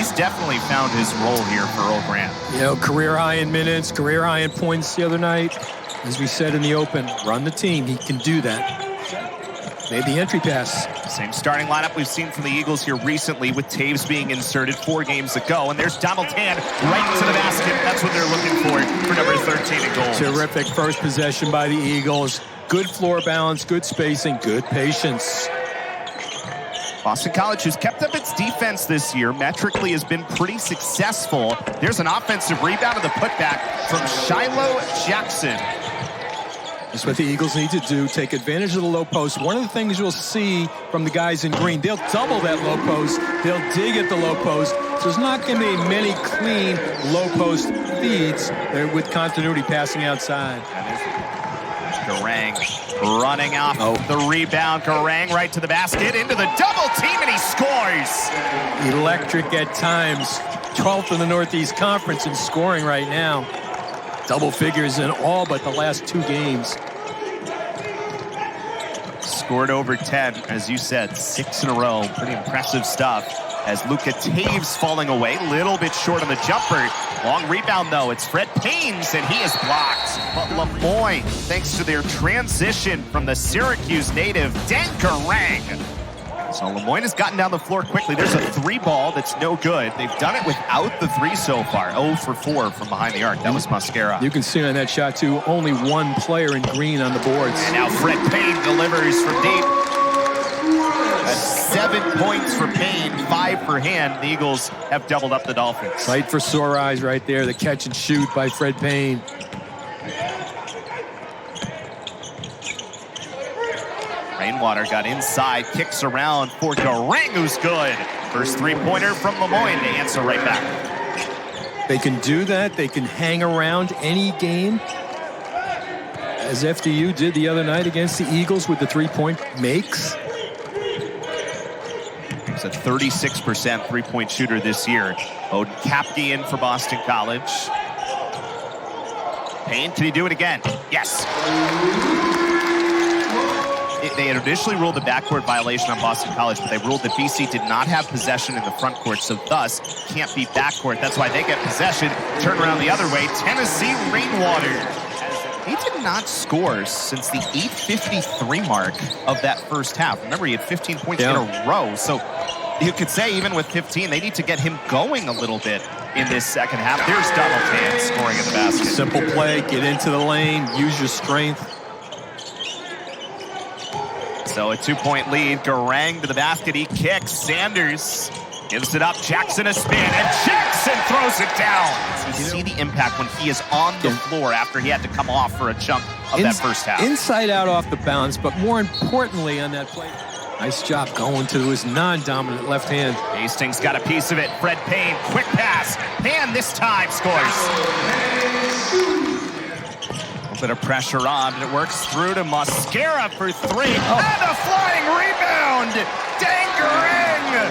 he's definitely found his role here for Earl Grant. You know, career high in minutes, career high in points the other night. As we said in the open, run the team. He can do that. Made the entry pass. Same starting lineup we've seen from the Eagles here recently, with Taves being inserted 4 games ago. And there's Donald Tan right into the basket. That's what they're looking for number 13 in goal. Terrific first possession by the Eagles. Good floor balance, good spacing, good patience. Boston College, who's kept up its defense this year, metrically has been pretty successful. There's an offensive rebound of the putback from Shiloh Jackson. That's what the Eagles need to do, take advantage of the low post. One of the things you'll see from the guys in green, they'll double that low post. They'll dig at the low post. So there's not going to be many clean low post feeds with continuity passing outside. Garang running off the rebound. Garang right to the basket, into the double team, and he scores. Electric at times. 12th in the Northeast Conference in scoring right now. Double figures in all but the last 2 games. Scored over 10, as you said, 6 in a row. Pretty impressive stuff. As Luka Taves falling away, little bit short on the jumper. Long rebound, though. It's Fred Payne's, and he is blocked. But Lemoyne, thanks to their transition from the Syracuse native, Dan Garang. So Lemoyne has gotten down the floor quickly. There's a 3-ball that's no good. They've done it without the 3 so far. 0 for 4 from behind the arc. That was Mascara. You can see on that shot, too, only 1 player in green on the boards. And now Fred Payne delivers from deep. That's 7 points for Payne, 5 for Hand. The Eagles have doubled up the Dolphins. Fight for sore eyes right there. The catch and shoot by Fred Payne. Rainwater got inside, kicks around for Garang, who's good. First 3-pointer from Lemoyne to answer right back. They can do that. They can hang around any game, as FDU did the other night against the Eagles with the 3-point makes. He's a 36% 3-point shooter this year. Odin Kapke in for Boston College. Payne, can he do it again? Yes. They had initially ruled the backcourt violation on Boston College, but they ruled that BC did not have possession in the front court, so thus can't be backcourt. That's why they get possession, turn around the other way. Tennessee Rainwater. He did not score since the 8:53 mark of that first half. Remember, he had 15 points in a row, so you could say even with 15, they need to get him going a little bit in this second half. There's Donald Tan scoring in the basket. Simple play, get into the lane, use your strength. So a 2-point lead. Garang to the basket. He kicks. Sanders gives it up. Jackson a spin, and Jackson throws it down. You see the impact when he is on the floor after he had to come off for a chunk of that first half. Inside out off the bounce, but more importantly on that play. Nice job going to his non-dominant left hand. Hastings got a piece of it. Fred Payne, quick pass. Pan this time scores. Bit of pressure on, and it works through to Mascara for 3. And a flying rebound! Dan Garang!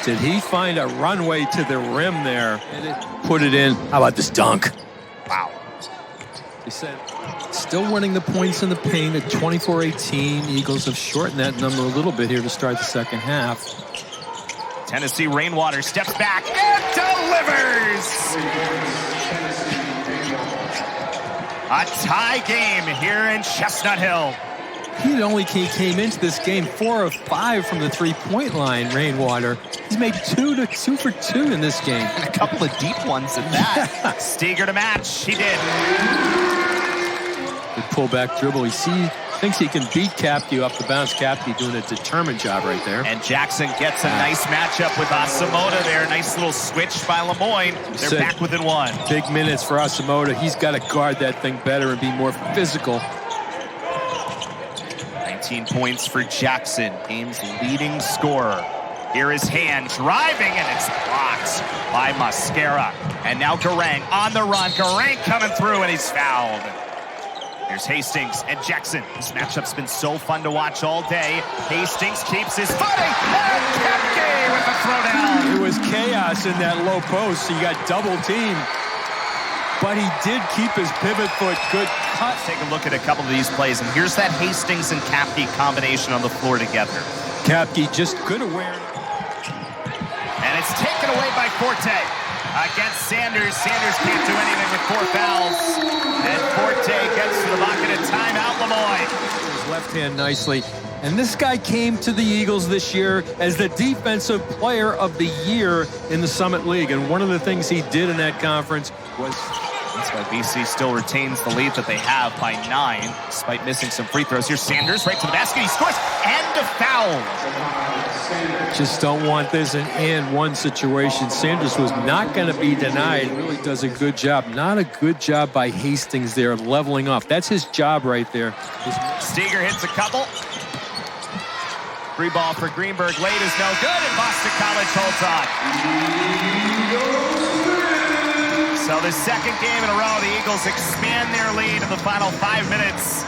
Did he find a runway to the rim there? Put it in. How about this dunk? Wow. He said, still winning the points in the paint at 24-18. Eagles have shortened that number a little bit here to start the second half. Tennessee Rainwater steps back and delivers! A tie game here in Chestnut Hill. He came into this game 4 of 5 from the 3-point line, Rainwater. He's made 2 for 2 in this game. And a couple of deep ones at that. Steger to match. He did. Good pullback dribble. Thinks he can beat Kapke off the bounce. Kapke doing a determined job right there. And Jackson gets a nice matchup with Asamoah there. Nice little switch by Lemoyne. They're back within 1. Big minutes for Asamoah. He's got to guard that thing better and be more physical. 19 points for Jackson, game's leading scorer. Here is Hand driving, and it's blocked by Mascara. And now Garang on the run. Garang coming through, and he's fouled. Here's Hastings and Jackson. This matchup's been so fun to watch all day. Hastings keeps his footing, and Kapke with a throwdown. It was chaos in that low post, so you got double team. But he did keep his pivot foot. Good cut. Let's take a look at a couple of these plays, and here's that Hastings and Kapke combination on the floor together. Kapke just good awareness. by Forte against Sanders. Sanders can't do anything with 4 fouls. And Forte gets to the bucket and timeout Lemoyne. His left hand nicely. And this guy came to the Eagles this year as the defensive player of the year in the Summit League. And one of the things he did in that conference was... That's why BC still retains the lead that they have by 9, despite missing some free throws. Here's Sanders right to the basket. He scores, and a foul. Just don't want this in and one situation. Sanders was not going to be denied. Really does a good job. Not a good job by Hastings there of leveling off. That's his job right there. Steger hits a couple. Free ball for Greenberg. Late is no good, and Boston College holds on. So the second game in a row, the Eagles expand their lead in the final 5 minutes.